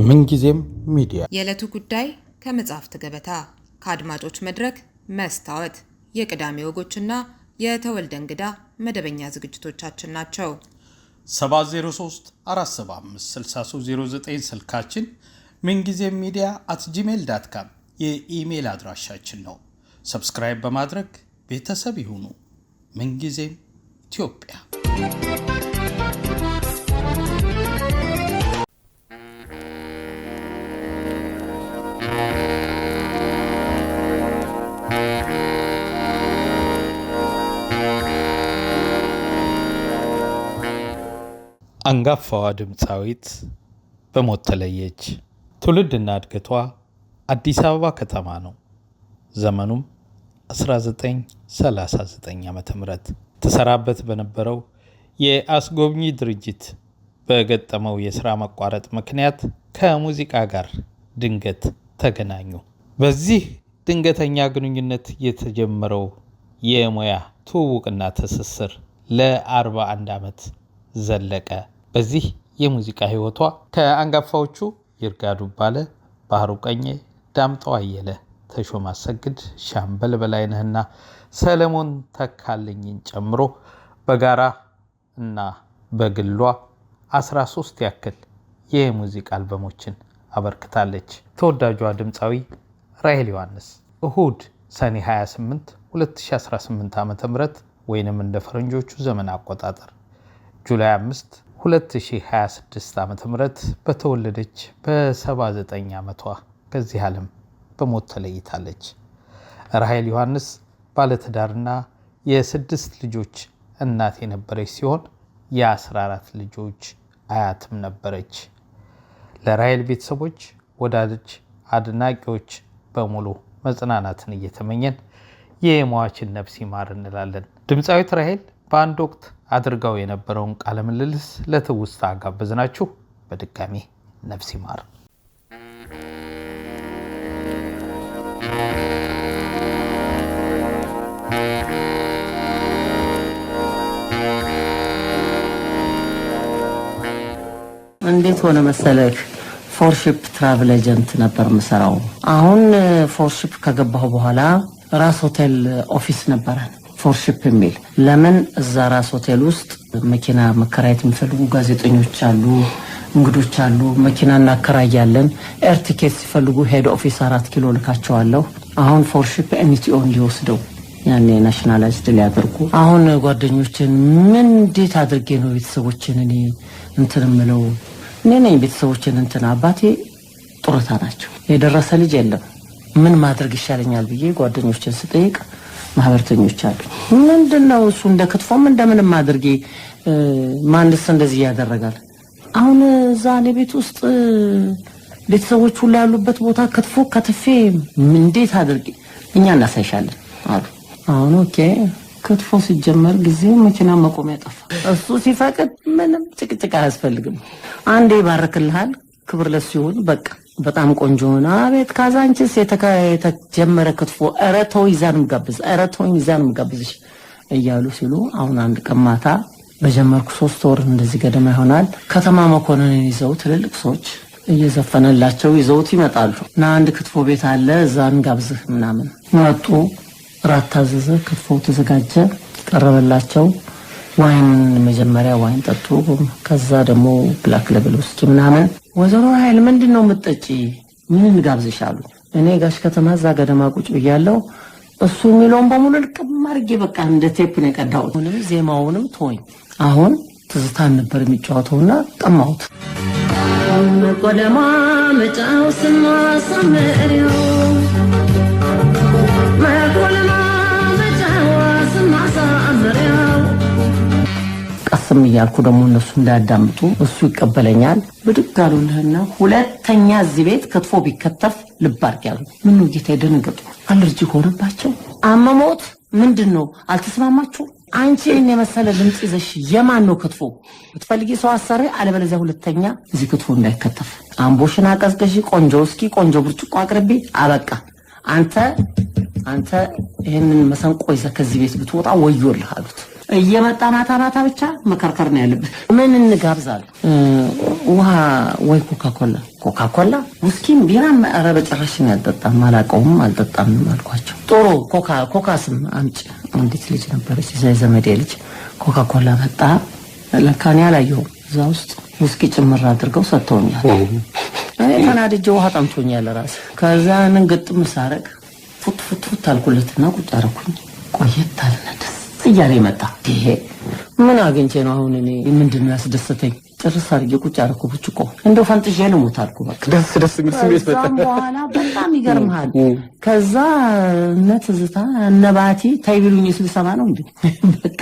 ምንጊዜም ሚዲያ የዕለቱ ጉዳይ ከመጽሐፍት ገበታ ከአድማጮች መድረክ መስታወት የቅዳሜ ወጎችና የተወልደ እንግዳ መደበኛ ዝግጅቶቻችን ናቸው። 703 475 6309 ስልካችን ምንጊዜም media@gmail.com የኢሜል አድራሻችን ነው። ሰብስክራይብ በማድረግ ቤተሰብ ይሁኑ። ምንጊዜም ኢትዮጵያ አንጋፋዋ ድምፃዊት በሞት ተለየች። ትውልድና እድገቷ አዲስ አበባ ከተማ ነው። ዘመኑም 1939 ዓ.ም ተሰራበት በነበረው የአስጎብኚ ድርጅት በገጠመው የሥራ መቋረጥ ምክንያት ከሙዚቃ ጋር ድንገት ተገናኙ። በዚህ ድንገተኛ ግንኙነት የተጀመረው የሙያ ትውውቅና ትስስር ለ41 ዓመት ዘለቀ። በዚህ የሙዚቃ ህይወቷ ከአንጋፋዎቹ ይርጋ ዱባለ፣ ባህሩ ቀኜ፣ ዳምጠው አየለ፣ ተሾመ አሰግድ፣ ሻምበል በላይነህና ሰለሞን ተካልኝን ጨምሮ በጋራ እና በግሏ 13 ያክል የሙዚቃ አልበሞችን አበርክታለች። ተወዳጇ ድምፃዊ ራሔል ዮሐንስ እሁድ ሰኔ 28 2018 ዓ.ም ወይንም እንደ ፈረንጆቹ ዘመን አቆጣጠር ጁላይ 5 2026 ዓ.ም በተወለደች በ79 ዓመቷ ከዚህ ዓለም በሞት ተለይታለች። ራሔል ዮሐንስ ባለትዳርና የ6 ልጆች እናት የነበረች ሲሆን የ14 ልጆች አያትም ነበረች። ለራሔል ቤተሰቦች፣ ወዳጆች፣ አድናቂዎች በሙሉ መጽናናትን እየተመኘን የሟችን ነፍስ ይማር እንላለን። ድምፃዊት ራሔል በአንድ ወቅት አድርጋው የነበረውን ቃለ ምልልስ ለትውስታ ጋበዝናችሁ። በድጋሚ ነፍስ ይማር። እንዴት ሆነ መሰለህ? ፎርሺፕ ትራቭል ኤጀንት ነበር የምሰራው። አሁን ፎርሺፕ ከገባሁ በኋላ ራስ ሆቴል ኦፊስ ነበረን ፎርሺፕ የሚል። ለምን እዛ ራስ ሆቴል ውስጥ መኪና መከራየት የሚፈልጉ ጋዜጠኞች አሉ፣ እንግዶች አሉ። መኪና እናከራያለን። ኤር ቲኬት ሲፈልጉ ሄድ ኦፊስ 4 ኪሎ ልካቸዋለሁ። አሁን ፎርሺፕ ኤንቲኦ እንዲወስደው ያኔ ናሽናላይዝድ ሊያደርጉ። አሁን ጓደኞችን ምን እንዴት አድርጌ ነው ቤተሰቦችን እኔ እንትን ምለው? እኔ ነኝ ቤተሰቦችን እንትን። አባቴ ጡረታ ናቸው፣ የደረሰ ልጅ የለም። ምን ማድረግ ይሻለኛል ብዬ ጓደኞችን ስጠይቅ ማህበርተኞች አሉ። ምንድነው እሱ እንደ ክትፎም እንደምንም አድርጌ ማንስ እንደዚህ ያደረጋል? አሁን ዛኔ ቤት ውስጥ ቤተሰቦች ሁሉ ያሉበት ቦታ ክትፎ ከተፌ እንዴት አድርጌ እኛ እናሳይሻለን አሉ። አሁን ኦኬ ክትፎ ሲጀመር ጊዜ መኪና መቆሚያ ጠፋ። እሱ ሲፈቅድ ምንም ጭቅጭቅ አያስፈልግም። አንዴ ይባርክልሃል፣ ክብር ለሱ ይሁን። በቃ በጣም ቆንጆ ነው። አቤት ካዛንቺስ የተጀመረ ክትፎ አረተው ይዛንም ጋብዝ አረተው ይዛንም ጋብዝሽ እያሉ ሲሉ አሁን አንድ ቀማታ በጀመርኩ 3 ወር እንደዚህ ገደማ ይሆናል። ከተማ መኮንንን ይዘው ትልልቅ ሰዎች እየዘፈነላቸው ይዘውት ይመጣሉ። እና አንድ ክትፎ ቤት አለ እዛን ጋብዝህ ምናምን መጡ። ራት ታዘዘ፣ ክትፎ ተዘጋጀ፣ ቀረበላቸው። ዋይን መጀመሪያ ዋይን ጠጡ። ከዛ ደግሞ ብላክ ሌብል ውስኪ ምናምን። ወይዘሮ ራሔል ምንድነው የምትጠጪ? ምን እንጋብዝሽ አሉ። እኔ ጋሽ ከተማ እዛ ገደማ ቁጭ ብያለሁ። እሱ የሚለውን በሙሉ ልቅም አድርጌ በቃ እንደ ቴፕ ነው የቀዳሁት። ምንም ዜማውንም ተወኝ። አሁን ትዝታን ነበር የሚጫወተውና ቀማሁት። ቆለማ መጫው ስማሳመሪው ቆለማ መጫው ስማሳመሪው ቀስም እያልኩ ደግሞ እነሱ እንዳያዳምጡ እሱ ይቀበለኛል። ብድግ አሉልህና ሁለተኛ እዚህ ቤት ክትፎ ቢከተፍ ልብ አድርጊያሉ። ምን ነው ጌታ ደነገጡ። አለርጂ ሆነባቸው። አመሞት ምንድነው አልተስማማችሁ? አንቺ እኔ መሰለ ድምጽ ይዘሽ የማን ነው ክትፎ ብትፈልጊ ሰው አሰሪ፣ አለበለዚያ ሁለተኛ እዚህ ክትፎ እንዳይከተፍ። አምቦሽና ቀዝቀዢ፣ ቆንጆ እስኪ ቆንጆ ብርጭቆ አቅርቢ። አበቃ። አንተ ይሄንን መሰንቆ ይዘህ ከዚህ ቤት ብትወጣ ወዮልህ አሉት። እየመጣ ማታ ብቻ መከርከር ነው ያለበት። ምን እንጋብዛል? ውሃ ወይ ኮካኮላ ውስኪም ቢራም ኧረ በጭራሽ ነው ያልጠጣም። አልጠጣም አልኳቸው። ጥሩ ኮካስም አምጪ። አንዲት ልጅ ነበረች ዘመዴ ልጅ ኮካኮላ መጣ። ለካኔ አላየሁም። እዛ ውስጥ ውስኪ ጭምር አድርገው ሰጥተውኛል። እኔ ተናድጄ ውሃ ጠምቶኛል ራስ። ከዛ ግጥም ሳረግ ፉት አልኩለትና ቁጭ አደረኩኝ። ቆየት አለና ደስ እያለ መጣ። ይሄ ምን አግኝቼ ነው አሁን እኔ ምንድነው ያስደሰተኝ? ጭርስ አድርጌ ቁጭ አደረኩ። ብጭቆ እንደው ፈንጥዤ ልሞት አልኩ። በቃ ደስ የሚል ስሜት መጣ። በኋላ በጣም ይገርምሃል። ከዛ ትዝታ ነባቲ ታይ ቢሉኝ ስልሰማ ነው እንዴ በቃ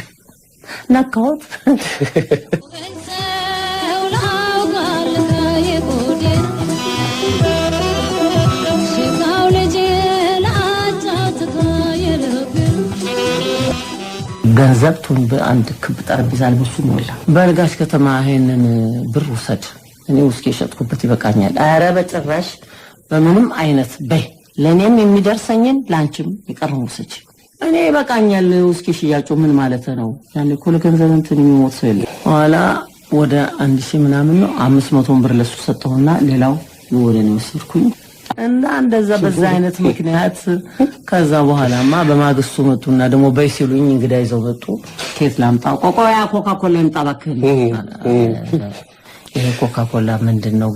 ነካሁት። ገንዘብ ቱን በአንድ ክብ ጠረጴዛ ልብሱ ሞላ። በልጋሽ ከተማ ይሄንን ብር ውሰድ፣ እኔ ውስኪ የሸጥኩበት ይበቃኛል። ኧረ በጭራሽ በምንም አይነት በይ፣ ለኔም የሚደርሰኝን ላንቺም ይቀርም ውሰጂ። እኔ ይበቃኛል። ውስኪ ሽያጩ ምን ማለት ነው? ያኔ እኮ ለገንዘብ እንትን የሚሞት ሰው የለም። ኋላ ወደ 1000 ምናምን ነው 500 ብር ለሱ ሰጠውና ሌላው ወደ እኔ ወሰድኩኝ። እና እንደዛ በዛ አይነት ምክንያት ከዛ በኋላማ በማግስቱ መጡና ደግሞ በይ ሲሉኝ እንግዳ ይዘው መጡ። ኬት ላምጣ? ቆቆያ ኮካኮላ ይምጣ እባክህ። ይሄ ኮካኮላ ምንድነው?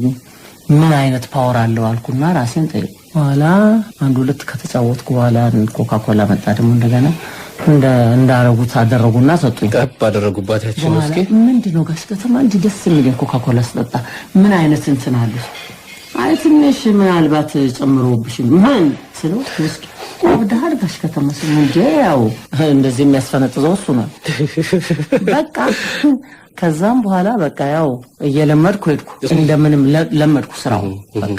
ምን አይነት ፓወር አለው አልኩና ራሴን ጠየቅኩ። ኋላ አንድ ሁለት ከተጫወትኩ በኋላ ኮካኮላ መጣ። ደግሞ እንደገና እንዳረጉት አደረጉና ሰጡኝ። ጠብ አደረጉባት ያቺን ውስኪ። ምንድነው ጋሽ ከተማ እንዲህ ደስ የሚል ኮካኮላ ስጠጣ ምን አይነት እንትን አለው? አይ ትንሽ ምናልባት ጨምሮብሽ ምን ስለው ውስኪ ወደሃር ጋሽ ከተማ እንዴ ያው እንደዚህ የሚያስፈነጥዘው እሱ ነው። በቃ ከዛም በኋላ በቃ ያው እየለመድኩ ሄድኩ። እንደምንም ለመድኩ ስራው። በቃ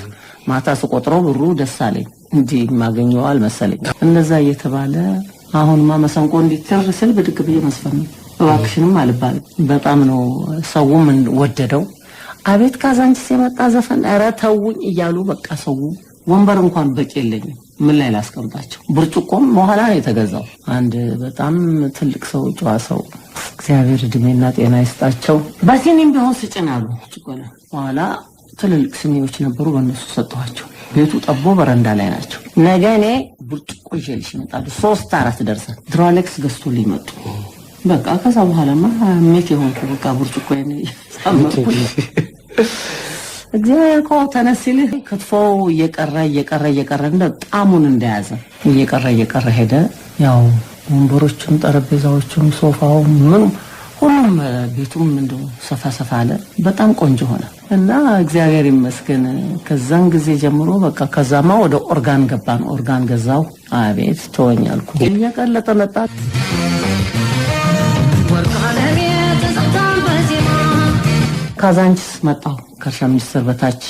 ማታ ስቆጥረው ብሩ ደስ አለኝ እንጂ ማገኘው አልመሰለኝ። እንደዛ እየተባለ አሁንማ መሰንቆ እንዲተርሰል በድግ ብዬ መስፈን እባክሽንም አልባል። በጣም ነው ሰውም ወደደው። አቤት ካዛንቺስ የመጣ ዘፈን ኧረ ተውኝ እያሉ በቃ ሰው ወንበር እንኳን በቂ የለኝም። ምን ላይ ላስቀምጣቸው? ብርጭቆም በኋላ ነው የተገዛው። አንድ በጣም ትልቅ ሰው ጨዋ ሰው እግዚአብሔር እድሜና ጤና ይስጣቸው በሲኒም ቢሆን ስጭናሉ ጭቆና። በኋላ ትልልቅ ስኒዎች ነበሩ፣ በእነሱ ሰጠኋቸው። ቤቱ ጠቦ በረንዳ ላይ ናቸው። ነገ እኔ ብርጭቆ ይዤልሽ እመጣለሁ 3-4 ደርሰን ድሮሌክስ ገዝቶልኝ መጡ። በቃ ከዛ በኋላማ ሜት የሆንኩ በቃ ብርጭቆ ሳመጥኩ። እግዚአብሔር እኮ ተነስልህ ክትፎው እየቀረ እንደ ጣሙን እንደያዘ እየቀረ ሄደ። ያው ወንበሮቹም ጠረጴዛዎቹም ሶፋው ምንም ሁሉም ቤቱም እንደው ሰፋ አለ። በጣም ቆንጆ ሆነ እና እግዚአብሔር ይመስገን። ከዛን ጊዜ ጀምሮ በቃ ከዛማ ወደ ኦርጋን ገባን። ኦርጋን ገዛው። አቤት ተወኛልኩ። እየቀለጠ መጣ። ካዛንቺስ መጣሁ። ከእርሻ ሚኒስቴር በታች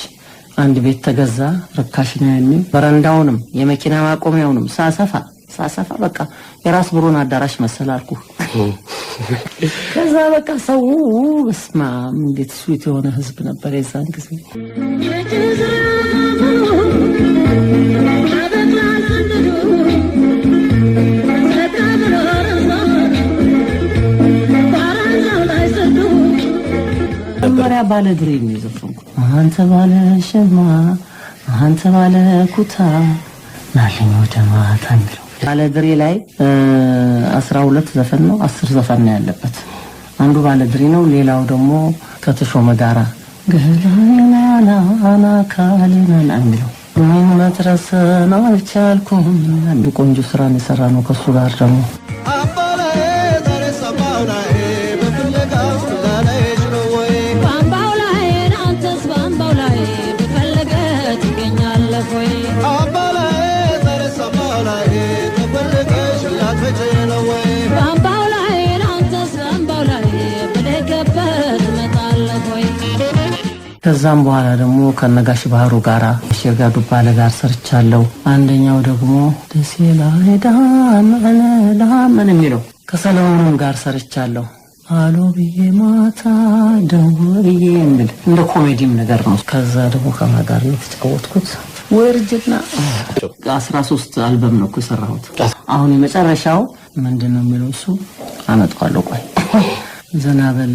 አንድ ቤት ተገዛ። ርካሽ ነው ያኔ። በረንዳውንም የመኪና ማቆሚያውንም ሳሰፋ በቃ የራስ ብሩን አዳራሽ መሰላልኩ። ከዛ በቃ ሰው በስማ እንዴት ስዊት የሆነ ህዝብ ነበር የዛን ጊዜ። መሪያ ባለድሬ ነው የዘፈንኩት። አንተ ባለ ሸማ አንተ ባለ ኩታ ናለኝ ወደ ማታ የሚለው ባለድሬ ላይ 12 ዘፈን ነው 10 ዘፈን ነው ያለበት። አንዱ ባለድሬ ነው። ሌላው ደግሞ ከተሾመ ጋራ ገላና አና ካለና የሚለው ምን መድረስ ነው አልቻልኩም። አንዱ ቆንጆ ስራ ነው የሰራ ነው ከሱ ጋር ደግሞ ከዛም በኋላ ደግሞ ከነጋሽ ባህሩ ጋራ ሸጋ ዱባለ ጋር ሰርቻለሁ። አንደኛው ደግሞ ደስ ይላል ዳመን የሚለው ከሰለሞን ጋር ሰርቻለሁ። አሎ ብዬ ማታ ደውዬ እንደ ኮሜዲም ነገር ነው። ከዛ ደግሞ ከማጋር ነው የተጫወትኩት። ወርጅና 13 አልበም ነው የሰራሁት። አሁን የመጨረሻው ምንድነው የሚለው እሱ አመጣዋለሁ። ቆይ ዘናበል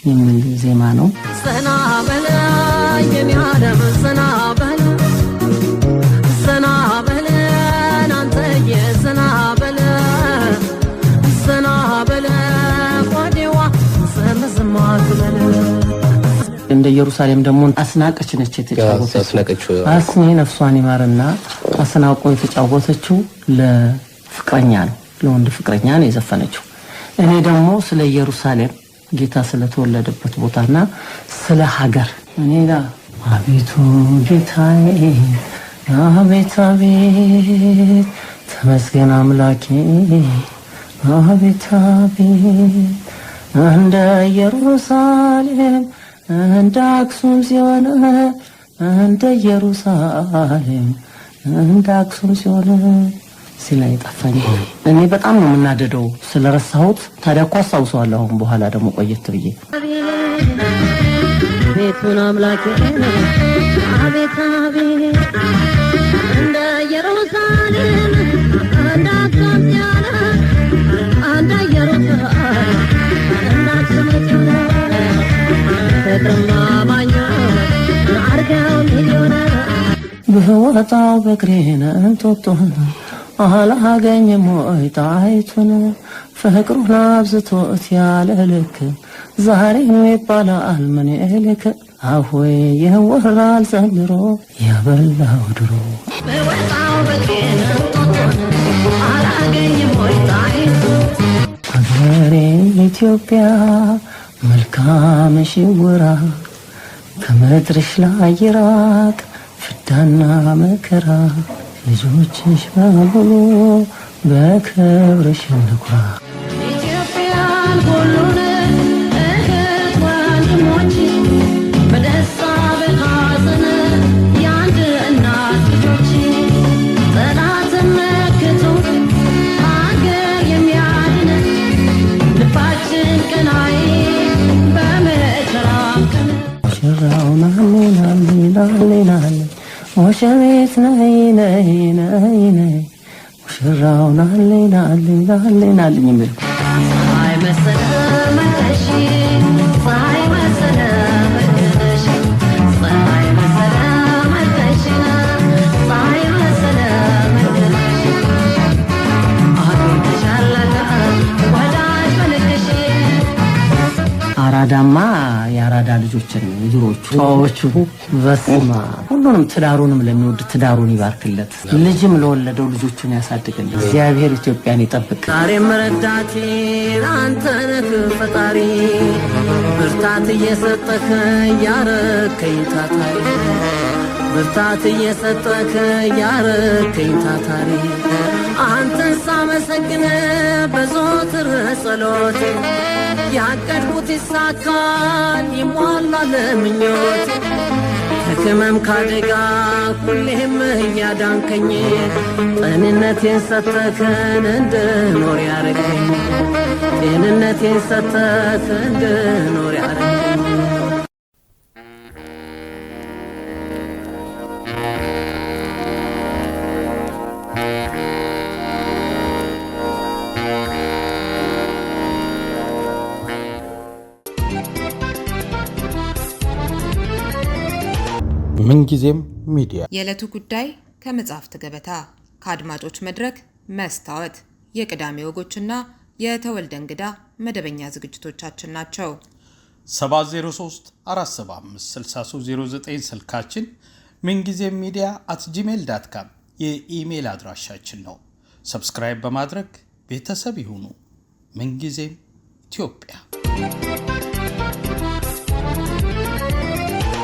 የሚል ዜማ ነው። ዘናበል የሚያደም ዘናበል ዘናበል አንተ የዘናበል ዘናበል ቆዲዋ ዘመዝማትበል እንደ ኢየሩሳሌም ደግሞ አስናቀች ነች የተጫወተችው። አስኔ ነፍሷን ይማርና አስናቆ የተጫወተችው ለፍቅረኛ ነው፣ ለወንድ ፍቅረኛ ነው የዘፈነችው። እኔ ደግሞ ስለ ኢየሩሳሌም ጌታ ስለተወለደበት ቦታና ስለ ሀገር እኔ ጋር አቤቱ ጌታዬ አቤት አቤት ተመስገን አምላኬ አቤት አቤት እንደ ኢየሩሳሌም እንደ አክሱም ሲሆን እንደ ኢየሩሳሌም እንደ አክሱም ሲሆን ሲላይ ጠፋኝ። እኔ በጣም ነው የምናደደው ስለረሳሁት። ታዲያ እኮ አስታውሰዋለሁ አሁን በኋላ ደግሞ ቆየት ብዬ ቤቱን አምላኬ አቤት አቤት እንደ ኢየሩሳሌም እንደ አክሱም ሲሆን እንደ ኢየሩሳሌም እንደ አክሱም ሲሆን በወጣው በግሬን እንጦጦን አላገኘም ወይ ጣይቱን ፍቅሩን አብዝቶት ያለ ልክ ዛሬም ይባላል ምን ልክ አሁይ ይወራል ዘንድሮ ያበላው ድሮ በወጣው በግሬን እንጦጦን አላገኘም ወይ ጣይቱን ሀገሬ ኢትዮጵያ መልካምሽ ይወራ ከምድርሽ ላይ ይራቅ ፍዳና መከራ ልጆችሽ በሙሉ በክብርሽ ንኩራ። ኢትዮጵያን ሁሉን እህት ወንድሞች በደስታ በሐዘን የአንድ እናት ልጆች ጠላትን መክቶ ሀገር የሚያድን ልባችን ቀናይ ሙሽራውን አሌናሌናሌናሌ ሙሽሪት ነይ ነይ ነይ ነይ ሙሽራውን አሌናሌናሌናሌኝ የሚል ፀሐይ መሰለ መለሽ ፀሐይ መሰለ መለሽ ፀሐይ መሰለ መለሽ ፀሐይ መሰለ መለሽ አዶንሻለካ ወዳጅ መልክሽ አራዳማ የአራዳ ልጆችን ድሮቹ ጨዋዎቹ በስማ ሁሉንም ትዳሩንም ለሚወድ ትዳሩን ይባርክለት፣ ልጅም ለወለደው ልጆቹን ያሳድግለት። እግዚአብሔር ኢትዮጵያን ይጠብቅ። ዛሬም ረዳቴ አንተ ነህ ፈጣሪ ብርታት እየሰጠህ ያረከኝ ታታሪ ብርታት እየሰጠህ ያረከኝ ታታሪ አንተን ሳመሰግን በዘወትር ጸሎት ያቀድኩት ይሳካል ይሟላል ምኞት ከህመም ካደጋ ሁሌም እያዳንከኝ ጤንነቴን ሰጠኸኝ እንድኖር ያረገኝ ጤንነቴን ሰጠኸኝ እንድኖር ያረገኝ ምንጊዜም ሚዲያ የዕለቱ ጉዳይ ከመጽሐፍት ገበታ ከአድማጮች መድረክ መስታወት የቅዳሜ ወጎችና የተወልደ እንግዳ መደበኛ ዝግጅቶቻችን ናቸው። 703 475 6309 ስልካችን ምንጊዜም ሚዲያ @gmail.com የኢሜል አድራሻችን ነው። ሰብስክራይብ በማድረግ ቤተሰብ ይሁኑ። ምንጊዜም ኢትዮጵያ